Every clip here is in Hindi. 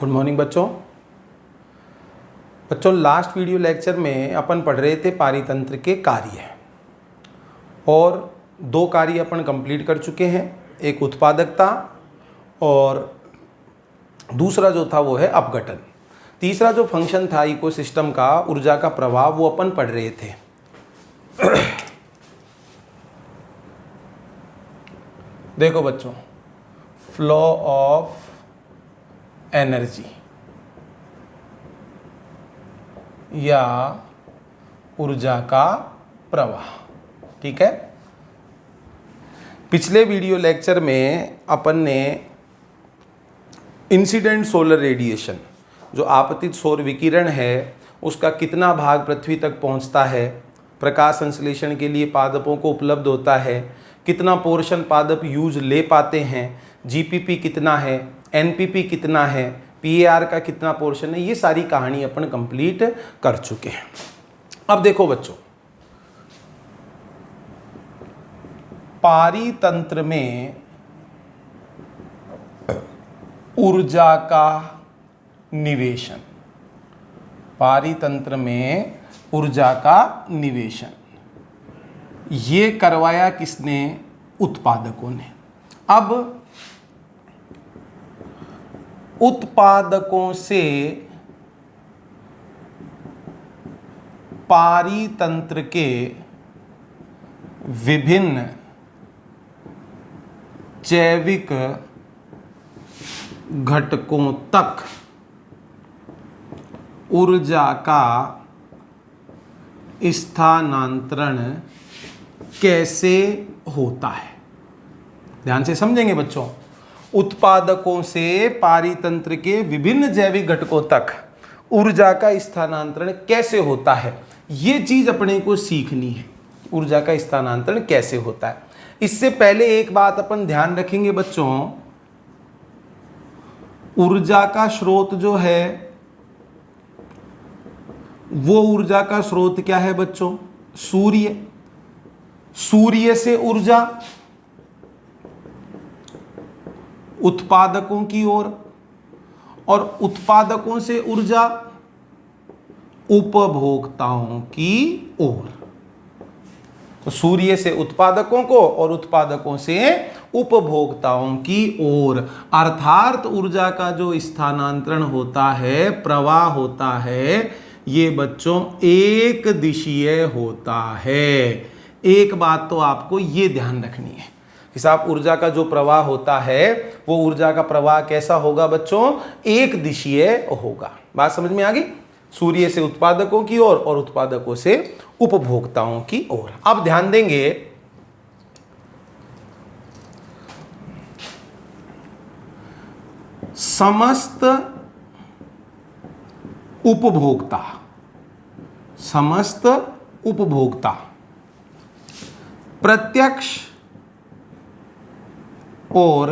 गुड मॉर्निंग बच्चों। लास्ट वीडियो लेक्चर में अपन पढ़ रहे थे पारितंत्र के कार्य और दो कार्य अपन कंप्लीट कर चुके हैं, एक उत्पादकता और दूसरा जो था वो है अपघटन। तीसरा जो फंक्शन था इकोसिस्टम का, ऊर्जा का प्रवाह, वो अपन पढ़ रहे थे। देखो बच्चों, फ्लो ऑफ एनर्जी या ऊर्जा का प्रवाह, ठीक है। पिछले वीडियो लेक्चर में अपन ने इंसिडेंट सोलर रेडिएशन, जो आपतित सौर विकिरण है, उसका कितना भाग पृथ्वी तक पहुंचता है, प्रकाश संश्लेषण के लिए पादपों को उपलब्ध होता है, कितना पोर्शन पादप यूज ले पाते हैं, जीपीपी कितना है, एनपीपी कितना है, पीएआर का कितना पोर्शन है, ये सारी कहानी अपन कंप्लीट कर चुके हैं। अब देखो बच्चों, पारितंत्र में ऊर्जा का निवेशन, पारितंत्र में ऊर्जा का निवेशन ये करवाया किसने? उत्पादकों ने। अब उत्पादकों से पारितंत्र के विभिन्न जैविक घटकों तक ऊर्जा का स्थानांतरण कैसे होता है, ध्यान से समझेंगे बच्चों। उत्पादकों से पारितंत्र के विभिन्न जैविक घटकों तक ऊर्जा का स्थानांतरण कैसे होता है, ये चीज अपने को सीखनी है। ऊर्जा का स्थानांतरण कैसे होता है, इससे पहले एक बात अपन ध्यान रखेंगे बच्चों, ऊर्जा का स्रोत जो है वो ऊर्जा का स्रोत क्या है बच्चों? सूर्य। सूर्य से ऊर्जा उत्पादकों की ओर और उत्पादकों से ऊर्जा उपभोक्ताओं की ओर। तो सूर्य से उत्पादकों को और उत्पादकों से उपभोक्ताओं की ओर, अर्थात ऊर्जा का जो स्थानांतरण होता है, प्रवाह होता है, ये बच्चों एक दिशीय होता है। एक बात तो आपको ये ध्यान रखनी है कि साहब ऊर्जा का जो प्रवाह होता है वो ऊर्जा का प्रवाह कैसा होगा बच्चों? एक दिशीय होगा। बात समझ में आ गई? सूर्य से उत्पादकों की ओर और उत्पादकों से उपभोक्ताओं की ओर। अब ध्यान देंगे, समस्त उपभोक्ता प्रत्यक्ष और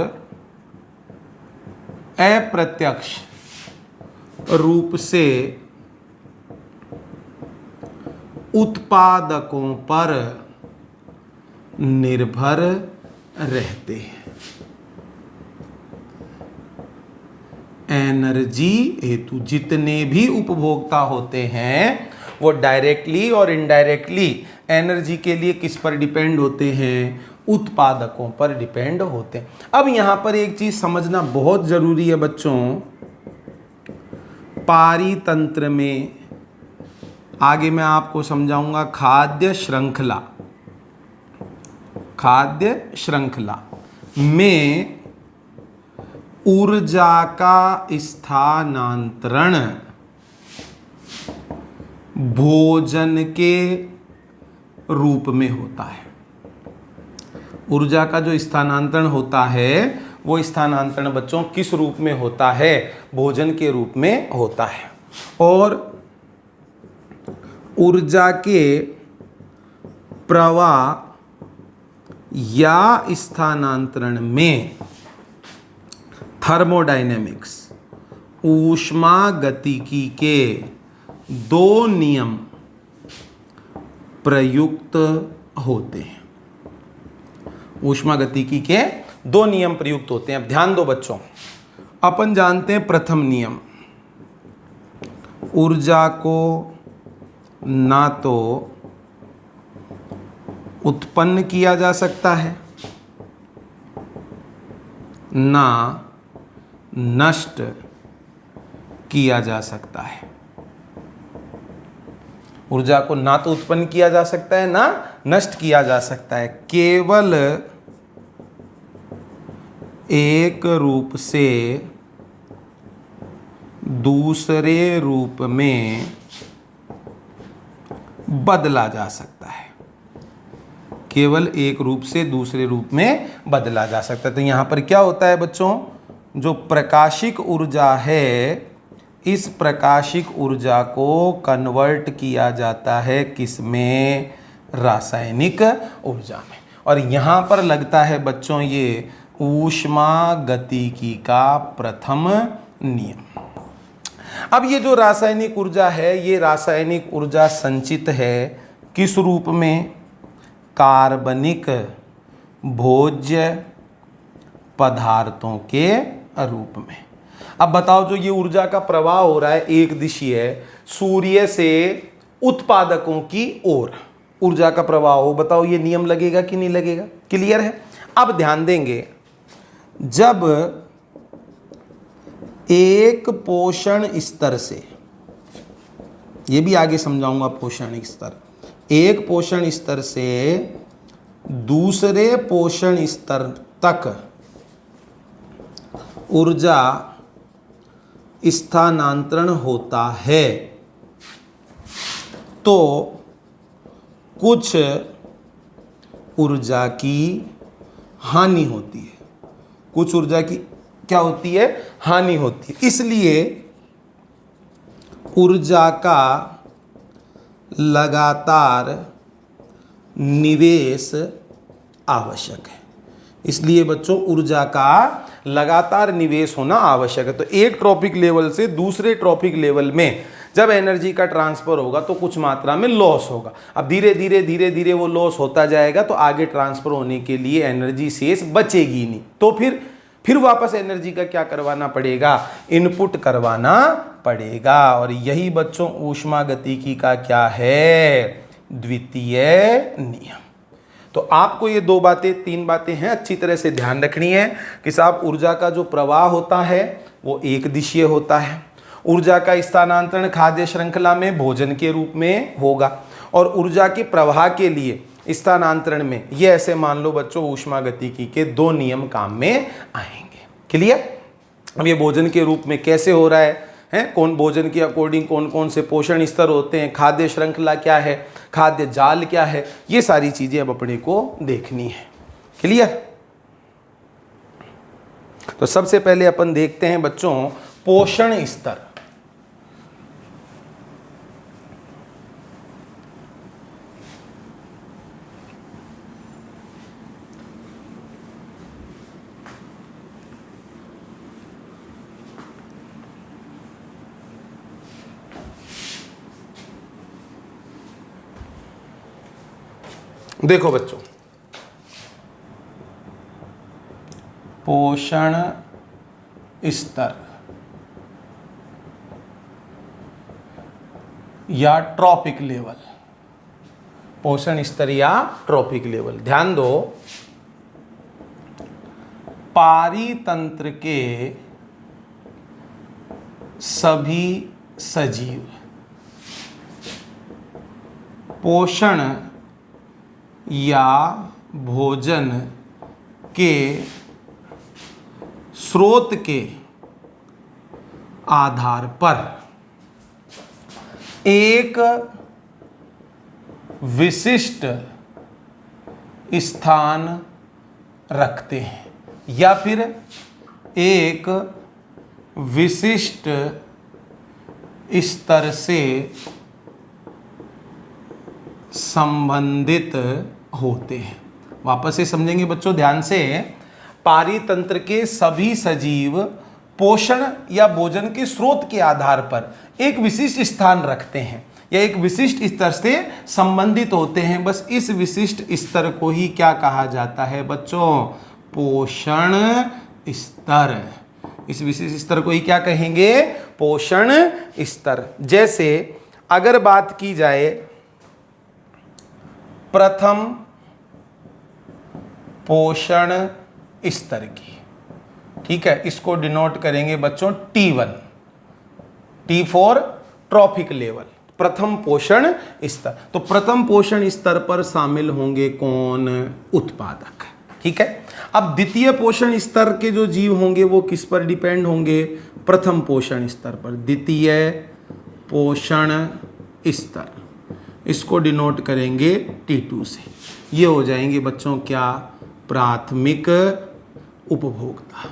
अप्रत्यक्ष रूप से उत्पादकों पर निर्भर रहते हैं। एनर्जी हेतु जितने भी उपभोक्ता होते हैं वो डायरेक्टली और इनडायरेक्टली एनर्जी के लिए किस पर डिपेंड होते हैं? उत्पादकों पर डिपेंड होते हैं। अब यहां पर एक चीज समझना बहुत जरूरी है बच्चों, पारितंत्र में आगे मैं आपको समझाऊंगा खाद्य श्रृंखला में ऊर्जा का स्थानांतरण भोजन के रूप में होता है। ऊर्जा का जो स्थानांतरण होता है वो स्थानांतरण बच्चों किस रूप में होता है? भोजन के रूप में होता है। और ऊर्जा के प्रवाह या स्थानांतरण में थर्मोडायनेमिक्स, ऊष्मागतिकी के दो नियम प्रयुक्त होते हैं। ऊष्मागतिकी के दो नियम प्रयुक्त होते हैं। अब ध्यान दो बच्चों, अपन जानते हैं प्रथम नियम, ऊर्जा को ना तो उत्पन्न किया जा सकता है ना नष्ट किया जा सकता है। ऊर्जा को ना तो उत्पन्न किया जा सकता है ना नष्ट किया जा सकता है, केवल एक रूप से दूसरे रूप में बदला जा सकता है। केवल एक रूप से दूसरे रूप में बदला जा सकता है। तो यहां पर क्या होता है बच्चों, जो प्रकाशिक ऊर्जा है, इस प्रकाशिक ऊर्जा को कन्वर्ट किया जाता है किसमें, रासायनिक ऊर्जा में। और यहाँ पर लगता है बच्चों ये ऊष्मागतिकी का प्रथम नियम। अब ये जो रासायनिक ऊर्जा है, ये रासायनिक ऊर्जा संचित है किस रूप में, कार्बनिक भोज्य पदार्थों के रूप में। अब बताओ, जो ये ऊर्जा का प्रवाह हो रहा है एक दिशीय, सूर्य से उत्पादकों की ओर ऊर्जा का प्रवाह हो, बताओ ये नियम लगेगा कि नहीं लगेगा? क्लियर है? अब ध्यान देंगे, जब एक पोषण स्तर से, ये भी आगे समझाऊंगा, पोषण स्तर, एक पोषण स्तर से दूसरे पोषण स्तर तक ऊर्जा स्थानांतरण होता है तो कुछ ऊर्जा की हानि होती है। कुछ ऊर्जा की क्या होती है? हानि होती है। इसलिए ऊर्जा का लगातार निवेश आवश्यक है। इसलिए बच्चों ऊर्जा का लगातार निवेश होना आवश्यक है। तो एक ट्रॉपिक लेवल से दूसरे ट्रॉपिक लेवल में जब एनर्जी का ट्रांसफर होगा तो कुछ मात्रा में लॉस होगा। अब धीरे धीरे वो लॉस होता जाएगा तो आगे ट्रांसफर होने के लिए एनर्जी शेष बचेगी नहीं, तो फिर वापस एनर्जी का क्या करवाना पड़ेगा? इनपुट करवाना पड़ेगा। और यही बच्चों ऊष्मागतिकी का क्या है? द्वितीय नियम। तो आपको ये तीन बातें हैं, अच्छी तरह से ध्यान रखनी है कि साहब ऊर्जा का जो प्रवाह होता है वो एक दिशीय होता है। ऊर्जा का स्थानांतरण खाद्य श्रृंखला में भोजन के रूप में होगा और ऊर्जा के प्रवाह के लिए स्थानांतरण में, ये ऐसे मान लो बच्चों ऊष्मागतिकी के दो नियम काम में आएंगे। क्लियर? अब ये भोजन के रूप में कैसे हो रहा है कौन भोजन के अकॉर्डिंग कौन कौन से पोषण स्तर होते हैं, खाद्य श्रृंखला क्या है, खाद्य जाल क्या है, ये सारी चीजें अब अपने को देखनी है। क्लियर? तो सबसे पहले अपन देखते हैं बच्चों पोषण स्तर। देखो बच्चों, पोषण स्तर या ट्रॉपिक लेवल, पोषण स्तर या ट्रॉपिक लेवल, ध्यान दो, पारितंत्र के सभी सजीव पोषण या भोजन के स्रोत के आधार पर एक विशिष्ट स्थान रखते हैं या फिर एक विशिष्ट स्तर से संबंधित होते हैं। वापस से समझेंगे बच्चों ध्यान से। पारितंत्र के सभी सजीव पोषण या भोजन के स्रोत के आधार पर एक विशिष्ट स्थान रखते हैं या एक विशिष्ट स्तर से संबंधित होते हैं। बस इस विशिष्ट स्तर को ही क्या कहा जाता है बच्चों? पोषण स्तर। इस विशिष्ट स्तर को ही क्या कहेंगे? पोषण स्तर। जैसे अगर बात की जाए प्रथम पोषण स्तर की, ठीक है, इसको डिनोट करेंगे बच्चों T1, T for trophic level, प्रथम पोषण स्तर। तो प्रथम पोषण स्तर पर शामिल होंगे कौन? उत्पादक, ठीक है। अब द्वितीय पोषण स्तर के जो जीव होंगे वो किस पर डिपेंड होंगे? प्रथम पोषण स्तर पर। द्वितीय पोषण स्तर, इसको डिनोट करेंगे T2 से। ये हो जाएंगे बच्चों क्या? प्राथमिक उपभोक्ता।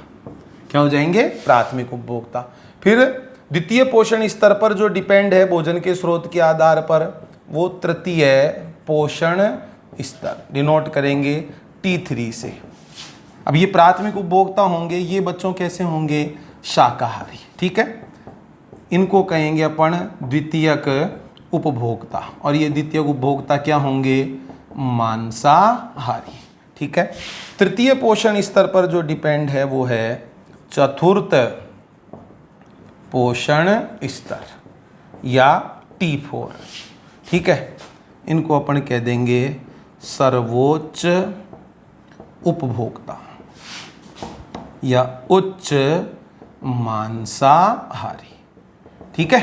क्या हो जाएंगे? प्राथमिक उपभोक्ता। फिर द्वितीय पोषण स्तर पर जो डिपेंड है भोजन के स्रोत के आधार पर, वो तृतीय पोषण स्तर, डिनोट करेंगे T3 से। अब ये प्राथमिक उपभोक्ता होंगे, ये बच्चों कैसे होंगे? शाकाहारी, ठीक है। इनको कहेंगे अपन द्वितीयक उपभोक्ता, और ये द्वितीयक उपभोक्ता क्या होंगे? मांसाहारी, ठीक है। तृतीय पोषण स्तर पर जो डिपेंड है वो है चतुर्थ पोषण स्तर या T4, ठीक है। इनको अपन कह देंगे सर्वोच्च उपभोक्ता या उच्च मांसाहारी, ठीक है।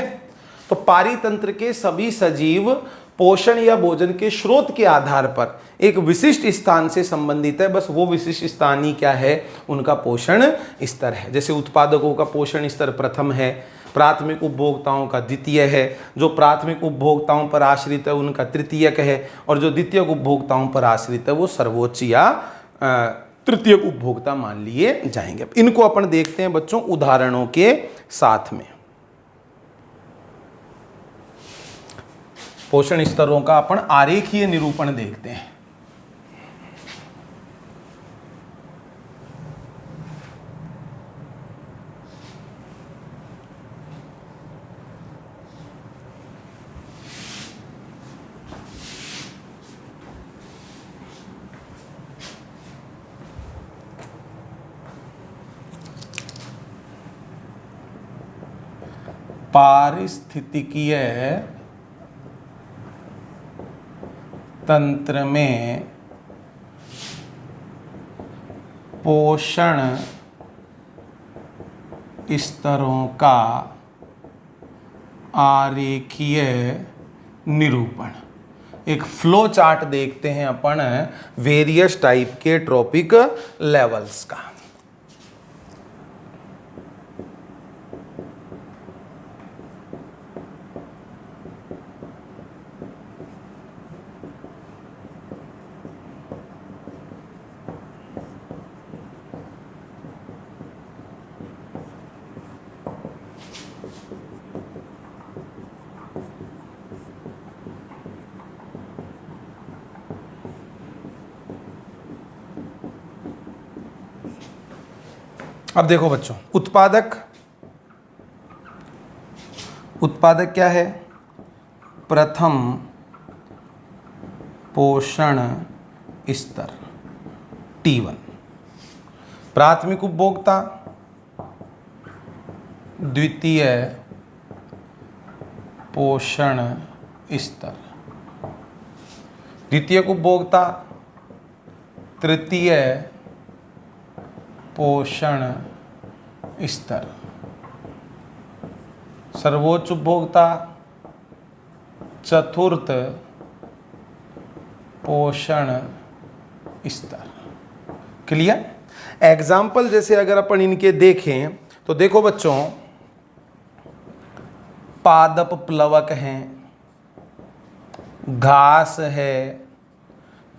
तो पारितंत्र के सभी सजीव पोषण या भोजन के स्रोत के आधार पर एक विशिष्ट स्थान से संबंधित है, बस वो विशिष्ट स्थान ही क्या है? उनका पोषण स्तर है। जैसे उत्पादकों का पोषण स्तर प्रथम है, प्राथमिक उपभोक्ताओं का द्वितीय है, जो प्राथमिक उपभोक्ताओं पर आश्रित है उनका तृतीयक है, और जो द्वितीयक उपभोक्ताओं पर आश्रित है वो सर्वोच्च या तृतीयक उपभोक्ता मान लिए जाएंगे। इनको अपन देखते हैं बच्चों उदाहरणों के साथ में। पोषण स्तरों का अपन आरेखीय निरूपण देखते हैं। पारिस्थितिकीय तंत्र में पोषण स्तरों का आरेखीय निरूपण। एक फ्लो चार्ट देखते हैं अपन वेरियस टाइप के ट्रॉपिक लेवल्स का। अब देखो बच्चों, उत्पादक क्या है? प्रथम पोषण स्तर T1। प्राथमिक उपभोक्ता द्वितीय पोषण स्तर, द्वितीयक उपभोक्ता तृतीय पोषण स्तर, सर्वोच्च उपभोक्ता चतुर्थ पोषण स्तर। क्लियर? एग्जाम्पल जैसे अगर अपन इनके देखें तो देखो बच्चों, पादप प्लवक हैं, घास है,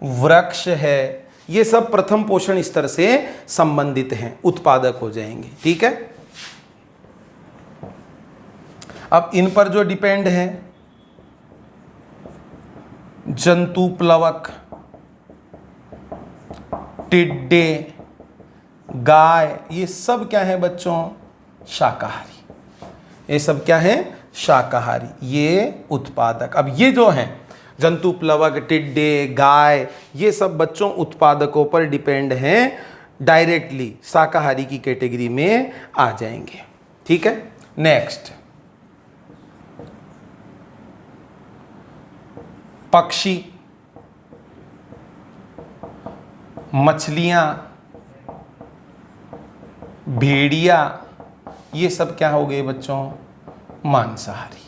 वृक्ष है, ये सब प्रथम पोषण स्तर से संबंधित हैं, उत्पादक हो जाएंगे। ठीक है। अब इन पर जो डिपेंड है, जंतु प्लवक, टिड्डे, गाय, ये सब क्या है बच्चों? शाकाहारी। ये सब क्या है? शाकाहारी। ये उत्पादक। अब ये जो हैं जंतु प्लवक, टिड्डे, गाय, ये सब बच्चों उत्पादकों पर डिपेंड हैं डायरेक्टली शाकाहारी की कैटेगरी में आ जाएंगे। ठीक है, नेक्स्ट, पक्षी, मछलियां, भेड़िया, ये सब क्या हो गए बच्चों, मांसाहारी।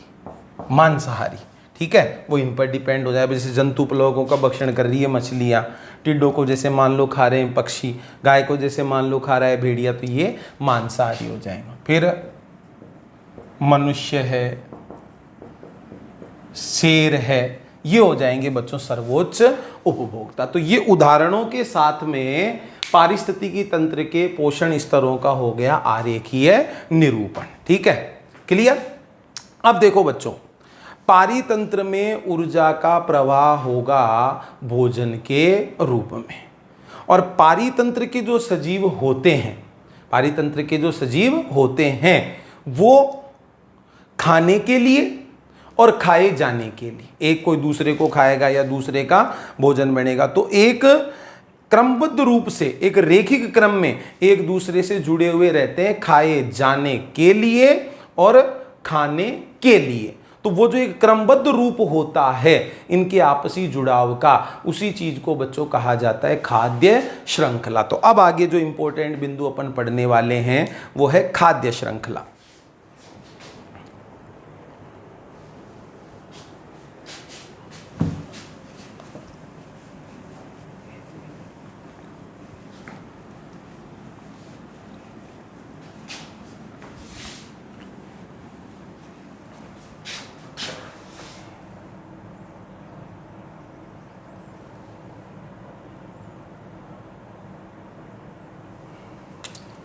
मांसाहारी, ठीक है, वो इन पर डिपेंड हो जाए। जैसे जंतुपलवकों का भक्षण कर रही है मछलियाँ, टिड्डों को जैसे मान लो खा रहे हैं पक्षी, गाय को जैसे मान लो खा रहा है भेड़िया, तो ये मांसाहारी हो जाएगा। फिर मनुष्य है, शेर है, ये हो जाएंगे बच्चों सर्वोच्च उपभोक्ता। तो ये उदाहरणों के साथ में पारिस्थितिकी तंत्र के पोषण स्तरों का हो गया आरेखीय निरूपण। ठीक है, क्लियर। अब देखो बच्चों, पारितंत्र में ऊर्जा का प्रवाह होगा भोजन के रूप में, और पारितंत्र के जो सजीव होते हैं, पारितंत्र के जो सजीव होते हैं वो खाने के लिए और खाए जाने के लिए, एक कोई दूसरे को खाएगा या दूसरे का भोजन बनेगा, तो एक क्रमबद्ध रूप से, एक रेखिक क्रम में एक दूसरे से जुड़े हुए रहते हैं, खाए जाने के लिए और खाने के लिए। तो वो जो एक क्रमबद्ध रूप होता है इनके आपसी जुड़ाव का, उसी चीज को बच्चों कहा जाता है खाद्य श्रृंखला। तो अब आगे जो इंपॉर्टेंट बिंदु अपन पढ़ने वाले हैं वो है खाद्य श्रृंखला।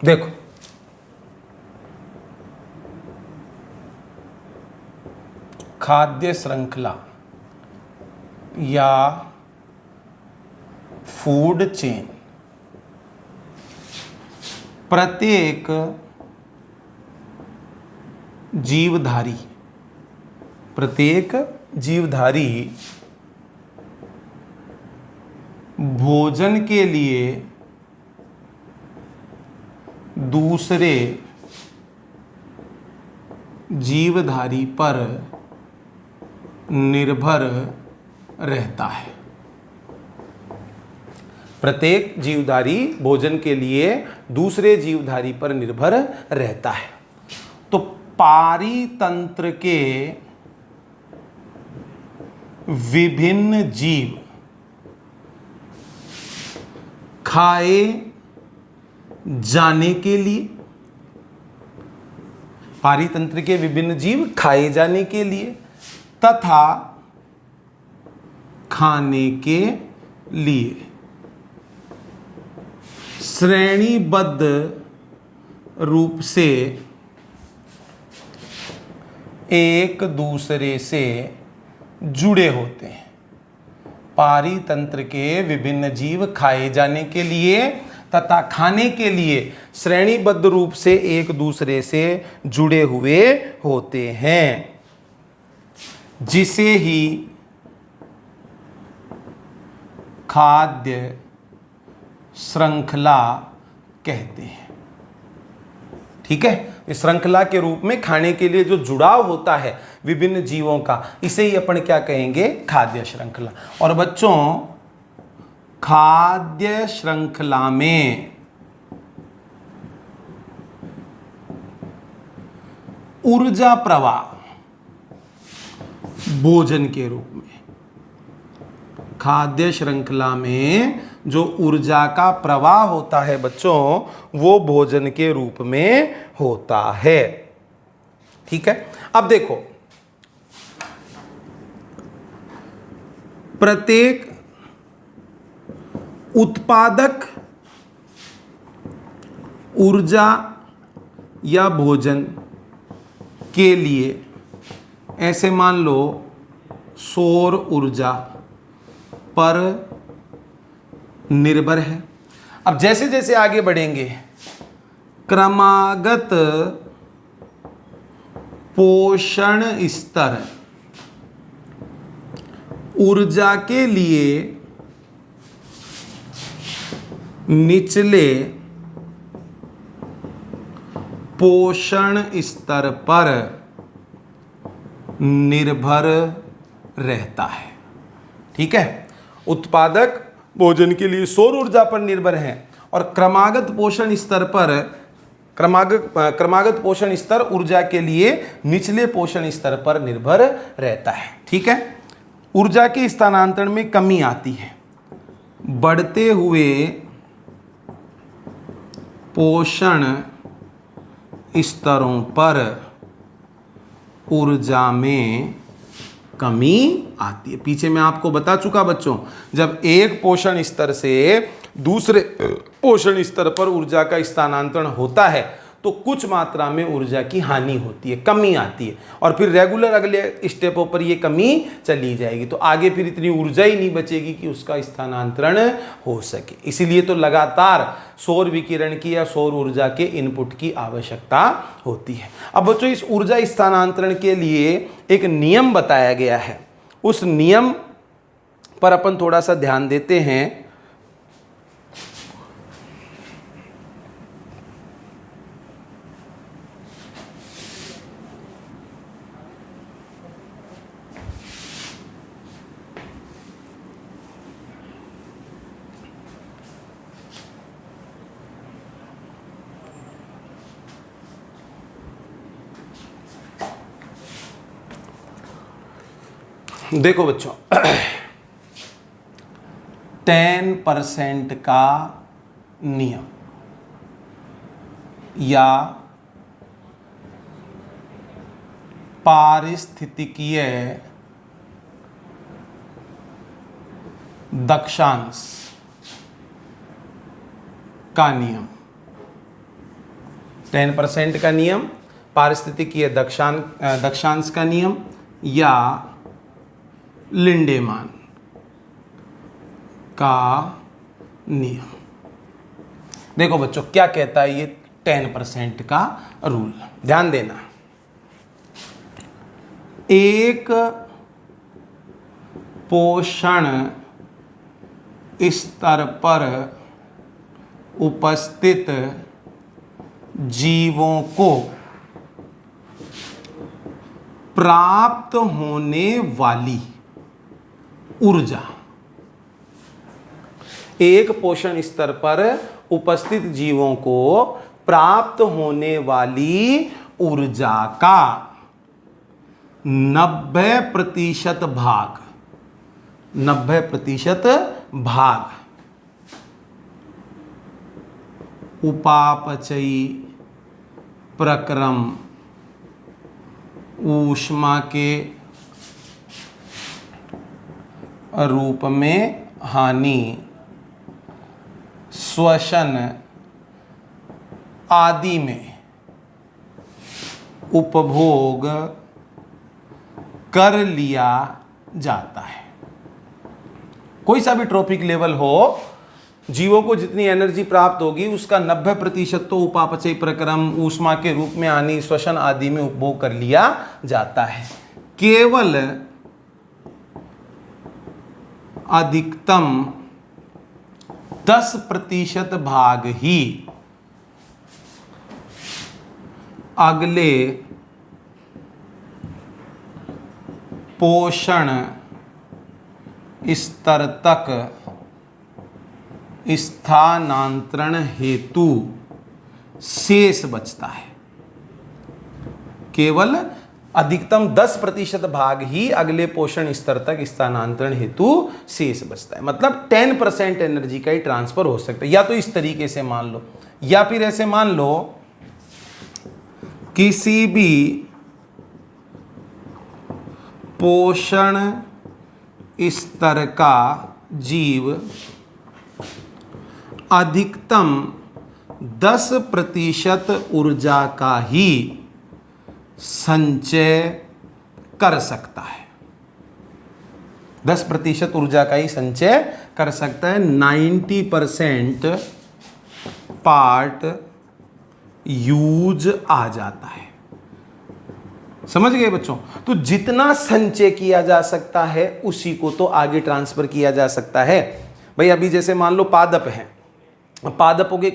देखो, खाद्य श्रृंखला या फूड चेन प्रत्येक जीवधारी, प्रत्येक जीवधारी भोजन के लिए दूसरे जीवधारी पर निर्भर रहता है। प्रत्येक जीवधारी भोजन के लिए दूसरे जीवधारी पर निर्भर रहता है। तो पारितंत्र के विभिन्न जीव खाए जाने के लिए, पारितंत्र के विभिन्न जीव खाए जाने के लिए तथा खाने के लिए श्रेणीबद्ध रूप से एक दूसरे से जुड़े होते हैं। पारितंत्र के विभिन्न जीव खाए जाने के लिए तथा खाने के लिए श्रेणीबद्ध रूप से एक दूसरे से जुड़े हुए होते हैं, जिसे ही खाद्य श्रृंखला कहते हैं। ठीक है, इस श्रृंखला के रूप में खाने के लिए जो जुड़ाव होता है विभिन्न जीवों का, इसे ही अपन क्या कहेंगे, खाद्य श्रृंखला। और बच्चों, खाद्य श्रृंखला में ऊर्जा प्रवाह भोजन के रूप में, खाद्य श्रृंखला में जो ऊर्जा का प्रवाह होता है बच्चों, वो भोजन के रूप में होता है। ठीक है, अब देखो, प्रत्येक उत्पादक ऊर्जा या भोजन के लिए, ऐसे मान लो सौर ऊर्जा पर निर्भर है। अब जैसे जैसे आगे बढ़ेंगे, क्रमागत पोषण स्तर ऊर्जा के लिए निचले पोषण स्तर पर निर्भर रहता है। ठीक है, उत्पादक भोजन के लिए सौर ऊर्जा पर निर्भर है और क्रमागत पोषण स्तर पर क्रमागत पोषण स्तर ऊर्जा के लिए निचले पोषण स्तर पर निर्भर रहता है। ठीक है, ऊर्जा के स्थानांतरण में कमी आती है। बढ़ते हुए पोषण स्तरों पर ऊर्जा में कमी आती है। पीछे मैं आपको बता चुका बच्चों, जब एक पोषण स्तर से दूसरे पोषण स्तर पर ऊर्जा का स्थानांतरण होता है तो कुछ मात्रा में ऊर्जा की हानि होती है, कमी आती है, और फिर रेगुलर अगले स्टेपों पर ये कमी चली जाएगी, तो आगे फिर इतनी ऊर्जा ही नहीं बचेगी कि उसका स्थानांतरण हो सके। इसीलिए तो लगातार सौर विकिरण की या सौर ऊर्जा के इनपुट की आवश्यकता होती है। अब बच्चों, इस ऊर्जा स्थानांतरण के लिए एक नियम बताया गया है, उस नियम पर अपन थोड़ा सा ध्यान देते हैं। देखो बच्चों, 10% का नियम या पारिस्थितिकीय दक्षांश का नियम, 10% का नियम, पारिस्थितिकीय दक्षांश का नियम या लिंडेमान का नियम। देखो बच्चों, क्या कहता है ये 10% का रूल, ध्यान देना। एक पोषण स्तर पर उपस्थित जीवों को प्राप्त होने वाली ऊर्जा, एक पोषण स्तर पर उपस्थित जीवों को प्राप्त होने वाली ऊर्जा का 90% भाग, 90% भाग उपापचयी प्रक्रम ऊष्मा के रूप में हानि, श्वसन आदि में उपभोग कर लिया जाता है। कोई सा भी ट्रॉपिक लेवल हो, जीवों को जितनी एनर्जी प्राप्त होगी उसका 90% तो उपापचय प्रक्रम ऊष्मा के रूप में हानि, श्वसन आदि में उपभोग कर लिया जाता है। केवल अधिकतम 10% भाग ही अगले पोषण स्तर तक स्थानांतरण हेतु शेष बचता है। केवल अधिकतम 10% भाग ही अगले पोषण स्तर तक स्थानांतरण हेतु शेष बचता है। मतलब 10% एनर्जी का ही ट्रांसफर हो सकता है। या तो इस तरीके से मान लो, या फिर ऐसे मान लो, किसी भी पोषण स्तर का जीव अधिकतम 10% ऊर्जा का ही संचय कर सकता है। 10% ऊर्जा का ही संचय कर सकता है। 90% पार्ट यूज आ जाता है। समझ गए बच्चों? तो जितना संचय किया जा सकता है उसी को तो आगे ट्रांसफर किया जा सकता है। भाई अभी जैसे मान लो पादप है, पादपों के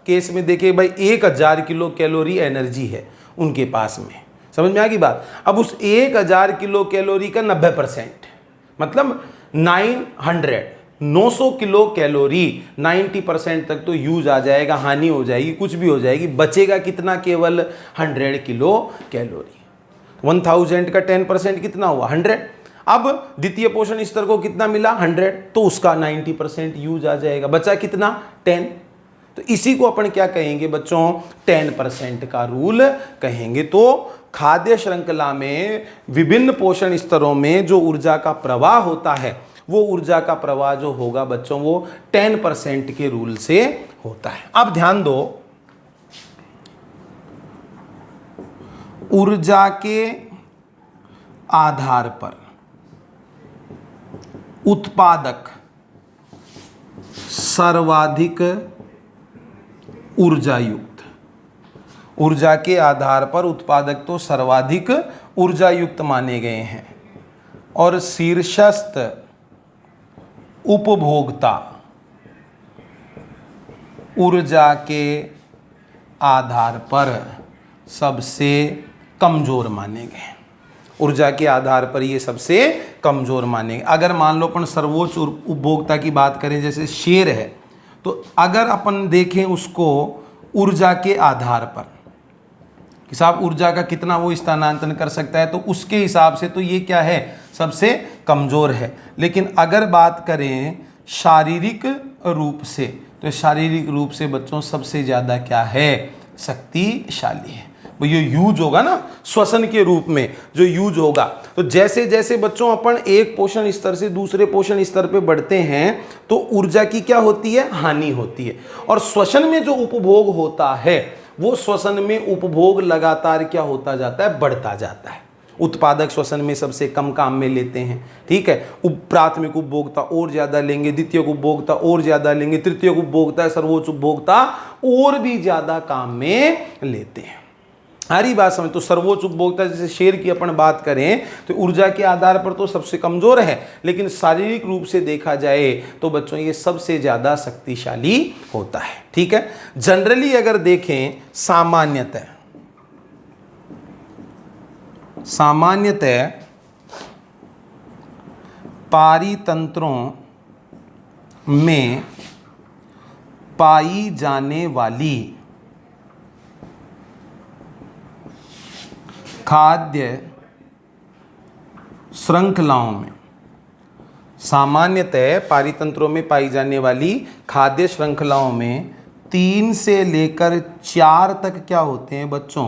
केस में देखिए भाई 1000 किलो कैलोरी एनर्जी है उनके पास में, समझ में आ गई बात। अब उस 1000 किलो कैलोरी का 90% मतलब 900 किलो कैलोरी 90% तक तो यूज आ जाएगा, हानि हो जाएगी, कुछ भी हो जाएगी, बचेगा कितना, केवल 100 किलो कैलोरी। 1000 का 10% कितना हुआ, 100। अब द्वितीय पोषण स्तर को कितना मिला, 100, तो उसका 90% यूज आ जाएगा, बचा कितना, 10। तो इसी को अपन क्या कहेंगे बच्चों, 10% का रूल कहेंगे। तो खाद्य श्रृंखला में विभिन्न पोषण स्तरों में जो ऊर्जा का प्रवाह होता है, वो ऊर्जा का प्रवाह जो होगा बच्चों वो 10% के रूल से होता है। अब ध्यान दो, ऊर्जा के आधार पर उत्पादक सर्वाधिक ऊर्जा युक्त, ऊर्जा के आधार पर उत्पादक तो सर्वाधिक ऊर्जा युक्त माने गए हैं, और शीर्षस्थ उपभोक्ता ऊर्जा के आधार पर सबसे कमजोर माने गए। ऊर्जा के आधार पर ये सबसे कमजोर माने गए। अगर मान लो अपन सर्वोच्च उपभोक्ता की बात करें, जैसे शेर है, तो अगर अपन देखें उसको ऊर्जा के आधार पर कि साहब ऊर्जा का कितना वो स्थानांतरण कर सकता है, तो उसके हिसाब से तो ये क्या है, सबसे कमजोर है। लेकिन अगर बात करें शारीरिक रूप से, तो शारीरिक रूप से बच्चों सबसे ज़्यादा क्या है, शक्तिशाली है। वो ये यूज होगा ना, श्वसन के रूप में जो यूज होगा, तो जैसे जैसे बच्चों अपन एक पोषण स्तर से दूसरे पोषण स्तर पे बढ़ते हैं तो ऊर्जा की क्या होती है, हानि होती है। और श्वसन में जो उपभोग होता है, वो श्वसन में उपभोग लगातार क्या होता जाता है, बढ़ता जाता है। उत्पादक श्वसन में सबसे कम काम में लेते हैं, ठीक है। प्राथमिक उपभोक्ता और ज्यादा लेंगे, द्वितीय उपभोक्ता और ज्यादा लेंगे, तृतीय उपभोक्ता, सर्वोच्च उपभोक्ता और भी ज्यादा काम में लेते हैं। हरी बात समझ। तो सर्वोच्च उपभोक्ता जैसे शेर की अपन बात करें तो ऊर्जा के आधार पर तो सबसे कमजोर है, लेकिन शारीरिक रूप से देखा जाए तो बच्चों ये सबसे ज्यादा शक्तिशाली होता है, ठीक है। जनरली अगर देखें सामान्यतः पारितंत्रों में पाई जाने वाली खाद्य श्रृंखलाओं में, सामान्यतः पारितंत्रों में पाई जाने वाली खाद्य श्रृंखलाओं में 3 से लेकर 4 तक क्या होते हैं बच्चों,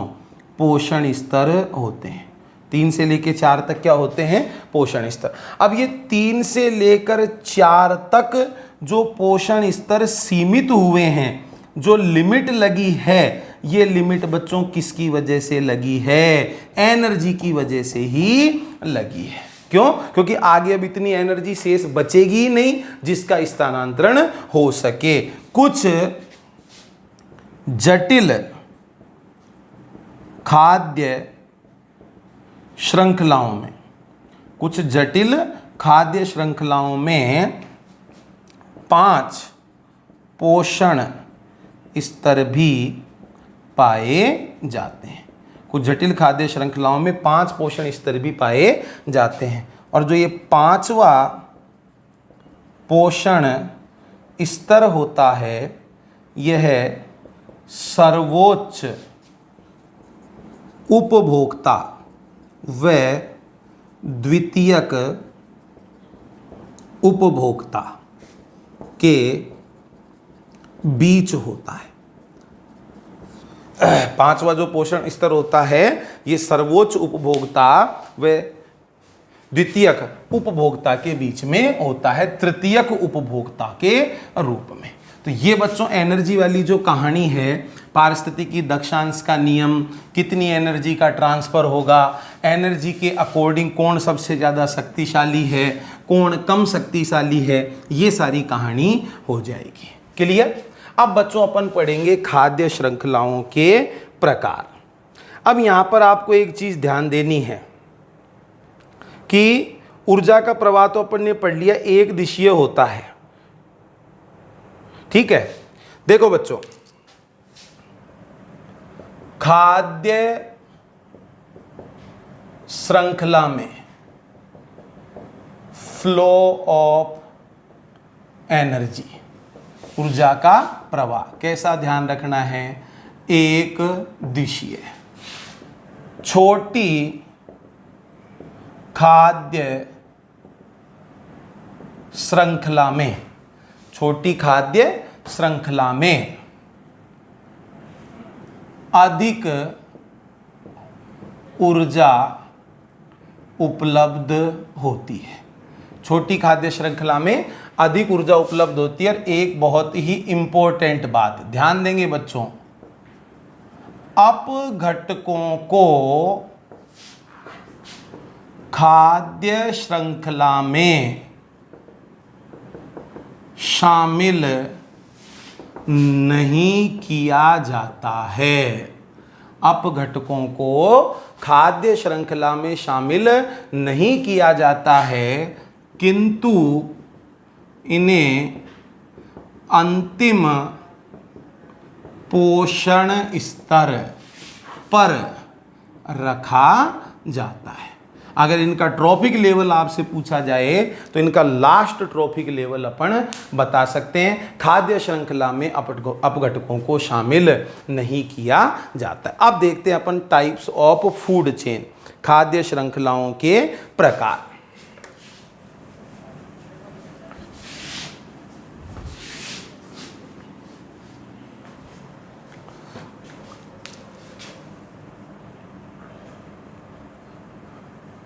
पोषण स्तर होते हैं। 3 से लेकर 4 तक क्या होते हैं, पोषण स्तर। अब ये 3 से लेकर 4 तक जो पोषण स्तर सीमित हुए हैं, जो लिमिट लगी है, ये लिमिट बच्चों किसकी वजह से लगी है, एनर्जी की वजह से ही लगी है। क्यों? क्योंकि आगे अब इतनी एनर्जी शेष बचेगी ही नहीं जिसका स्थानांतरण हो सके। कुछ जटिल खाद्य श्रृंखलाओं में, कुछ जटिल खाद्य श्रृंखलाओं में 5 पोषण स्तर भी पाए जाते हैं। कुछ जटिल खाद्य श्रृंखलाओं में 5 पोषण स्तर भी पाए जाते हैं। और जो ये 5वां पोषण स्तर होता है, यह सर्वोच्च उपभोक्ता व द्वितीयक उपभोक्ता के बीच होता है। 5वां जो पोषण स्तर होता है, ये सर्वोच्च उपभोक्ता व द्वितीयक उपभोक्ता के बीच में होता है, तृतीयक उपभोक्ता के रूप में। तो ये बच्चों एनर्जी वाली जो कहानी है, पारिस्थितिकी दक्षांश का नियम, कितनी एनर्जी का ट्रांसफर होगा, एनर्जी के अकॉर्डिंग कौन सबसे ज़्यादा शक्तिशाली है, कौन कम शक्तिशाली है, ये सारी कहानी हो जाएगी। क्लियर? अब बच्चों अपन पढ़ेंगे खाद्य श्रृंखलाओं के प्रकार। अब यहाँ पर आपको एक चीज़ ध्यान देनी है कि ऊर्जा का प्रवाह तो अपन ने पढ़ लिया, एक दिशीय होता है, ठीक है। देखो बच्चों, खाद्य श्रृंखला में फ्लो ऑफ एनर्जी, ऊर्जा का प्रवाह कैसा ध्यान रखना है, एक दिशीय। छोटी खाद्य श्रृंखला में, छोटी खाद्य श्रृंखला में अधिक ऊर्जा उपलब्ध होती है। छोटी खाद्य श्रृंखला में अधिक ऊर्जा उपलब्ध होती है। और एक बहुत ही इंपॉर्टेंट बात ध्यान देंगे बच्चों, अपघटकों को खाद्य श्रृंखला में शामिल नहीं किया जाता है। अपघटकों को खाद्य श्रृंखला में शामिल नहीं किया जाता है, किंतु इन्हें अंतिम पोषण स्तर पर रखा जाता है। अगर इनका ट्रॉफिक लेवल आपसे पूछा जाए तो इनका लास्ट ट्रॉफिक लेवल अपन बता सकते हैं। खाद्य श्रृंखला में अपघटकों को शामिल नहीं किया जाता। अब देखते हैं अपन टाइप्स ऑफ फूड चेन, खाद्य श्रृंखलाओं के प्रकार।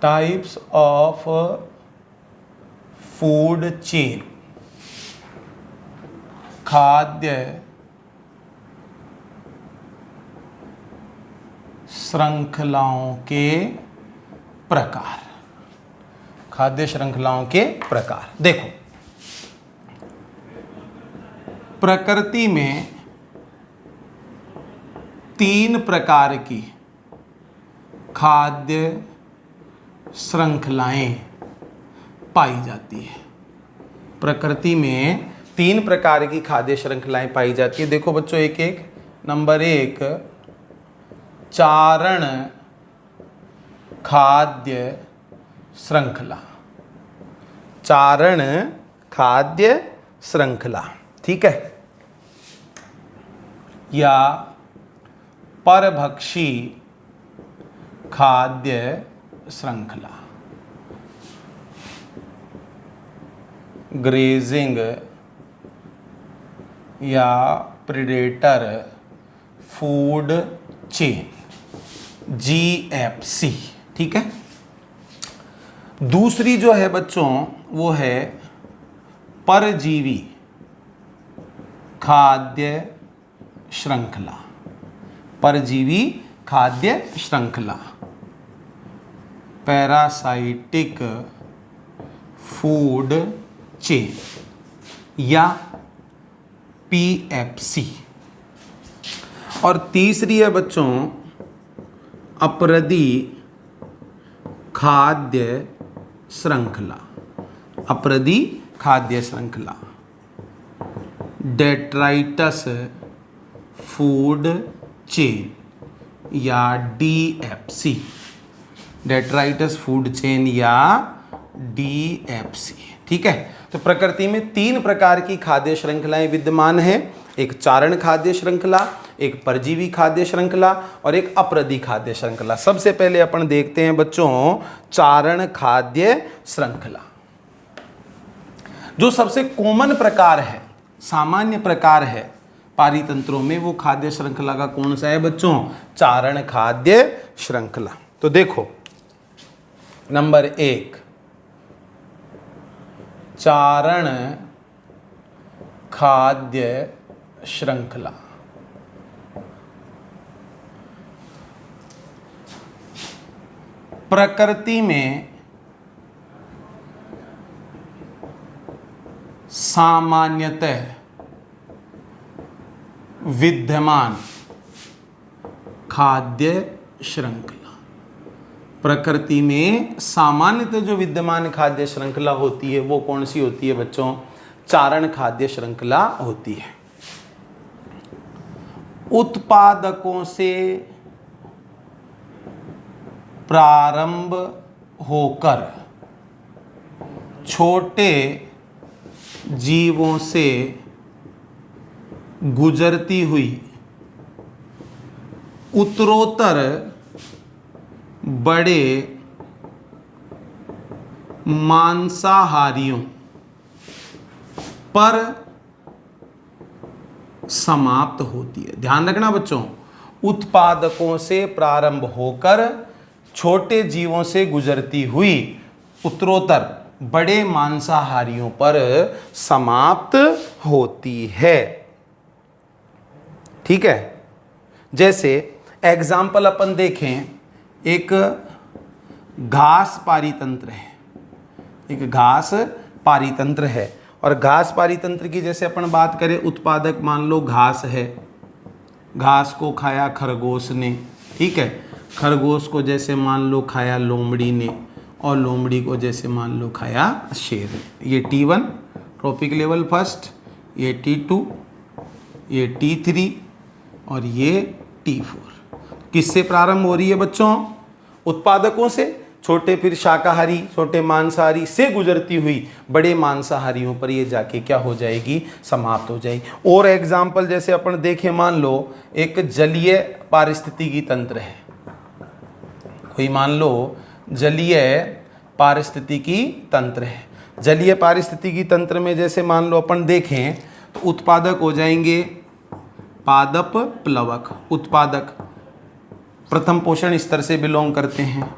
टाइप्स ऑफ फूड चेन, खाद्य श्रृंखलाओं के प्रकार, खाद्य श्रृंखलाओं के प्रकार। देखो, प्रकृति में 3 प्रकार की खाद्य श्रृंखलाएं पाई जाती है। प्रकृति में 3 प्रकार की खाद्य श्रृंखलाएं पाई जाती है। देखो बच्चों एक एक। नंबर 1, चारण खाद्य श्रृंखला, चारण खाद्य श्रृंखला, ठीक है। या परभक्षी खाद्य श्रृंखला, ग्रेजिंग या प्रेडेटर फूड चेन, GFC, ठीक है। दूसरी जो है बच्चों वो है परजीवी खाद्य श्रृंखला, परजीवी खाद्य श्रृंखला, पैरासाइटिक फूड चेन या PFC। और तीसरी है बच्चों अपरदी खाद्य श्रृंखला, अपरदी खाद्य श्रृंखला, डेट्राइटस फूड चेन या DFC, डेट्राइटस फूड चेन या DFC, ठीक है। तो प्रकृति में 3 प्रकार की खाद्य श्रृंखलाएं विद्यमान है। एक चारण खाद्य श्रृंखला, एक परजीवी खाद्य श्रृंखला और एक अपरदी खाद्य श्रृंखला। सबसे पहले अपन देखते हैं बच्चों चारण खाद्य श्रृंखला। जो सबसे कॉमन प्रकार है, सामान्य प्रकार है पारितंत्रों में, वो खाद्य श्रृंखला का कौन सा है बच्चों? चारण खाद्य श्रृंखला। तो देखो नंबर 1 चारण खाद्य श्रृंखला। प्रकृति में सामान्यतः विद्यमान खाद्य श्रृंखला, प्रकृति में सामान्यतः जो विद्यमान खाद्य श्रृंखला होती है वो कौन सी होती है बच्चों? चारण खाद्य श्रृंखला होती है। उत्पादकों से प्रारंभ होकर छोटे जीवों से गुजरती हुई उत्तरोत्तर बड़े मांसाहारियों पर समाप्त होती है। ध्यान रखना बच्चों, उत्पादकों से प्रारंभ होकर छोटे जीवों से गुजरती हुई उत्तरोत्तर बड़े मांसाहारियों पर समाप्त होती है। ठीक है, जैसे एग्जाम्पल अपन देखें, एक घास पारितंत्र है, एक घास पारितंत्र है, और घास पारितंत्र की जैसे अपन बात करें, उत्पादक मान लो घास है, घास को खाया खरगोश ने, ठीक है, खरगोश को जैसे मान लो खाया लोमड़ी ने, और लोमड़ी को जैसे मान लो खाया शेर ने। ये T1 ट्रॉपिक लेवल फर्स्ट, ये T2, ये T3 और ये T4। किससे प्रारंभ हो रही है बच्चों? उत्पादकों से, छोटे फिर शाकाहारी, छोटे मांसाहारी से गुजरती हुई बड़े मांसाहारियों पर ये जाके क्या हो जाएगी? समाप्त हो जाएगी। और एग्जाम्पल जैसे अपन देखें, मान लो एक जलीय पारिस्थितिकी तंत्र है, कोई मान लो जलीय पारिस्थितिकी तंत्र है। जलीय पारिस्थितिकी तंत्र में जैसे मान लो अपन देखें तो उत्पादक हो जाएंगे पादप प्लवक। उत्पादक प्रथम पोषण स्तर से बिलोंग करते हैं।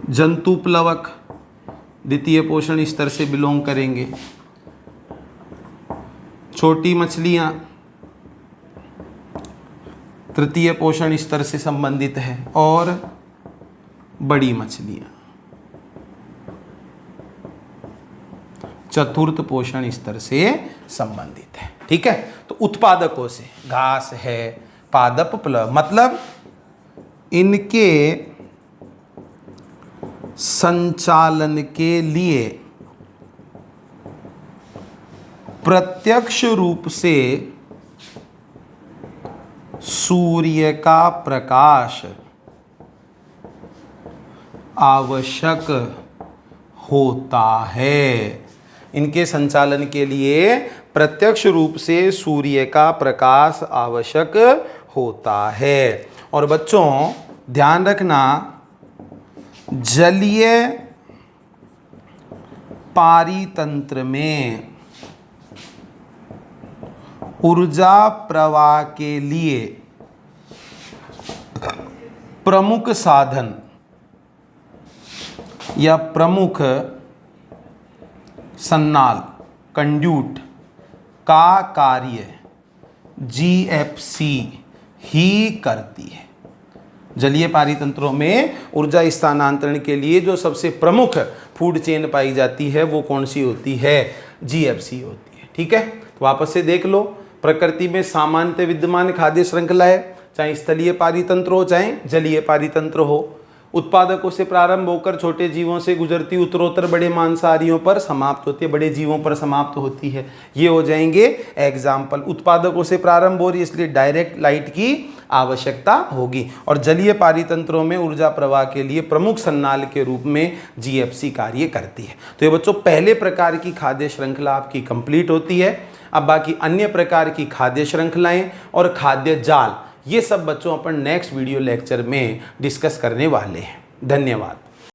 जंतु प्लवक द्वितीय पोषण स्तर से बिलोंग करेंगे। छोटी मछलियां तृतीय पोषण स्तर से संबंधित है, और बड़ी मछलियां चतुर्थ पोषण स्तर से संबंधित है। ठीक है, तो उत्पादकों से घास है, पादप प्लव, मतलब इनके संचालन के लिए प्रत्यक्ष रूप से सूर्य का प्रकाश आवश्यक होता है। इनके संचालन के लिए प्रत्यक्ष रूप से सूर्य का प्रकाश आवश्यक होता है। और बच्चों ध्यान रखना, जलीय पारितंत्र में ऊर्जा प्रवाह के लिए प्रमुख साधन या प्रमुख सन्नाल कंड्यूट का कार्य जीएफसी ही करती है। जलीय पारितंत्रों में ऊर्जा स्थानांतरण के लिए जो सबसे प्रमुख फूड चेन पाई जाती है वो कौन सी होती है? जीएफसी होती है। ठीक है, तो वापस से देख लो, प्रकृति में सामान्य विद्यमान खाद्य श्रृंखला है, चाहे स्थलीय पारितंत्र हो चाहे जलीय पारितंत्र हो। उत्पादकों से प्रारंभ होकर छोटे जीवों से गुजरती उत्तरोत्तर बड़े मांसाहारियों पर समाप्त होती है, बड़े जीवों पर समाप्त होती है। ये हो जाएंगे एग्जाम्पल। उत्पादकों से प्रारंभ हो रही है इसलिए डायरेक्ट लाइट की आवश्यकता होगी, और जलीय पारितंत्रों में ऊर्जा प्रवाह के लिए प्रमुख सन्नाल के रूप में जीएफसी कार्य करती है। तो ये बच्चों पहले प्रकार की खाद्य श्रृंखला आपकी कंप्लीट होती है। अब बाकी अन्य प्रकार की खाद्य श्रृंखलाएं और खाद्य जाल, ये सब बच्चों अपन नेक्स्ट वीडियो लेक्चर में डिस्कस करने वाले हैं। धन्यवाद।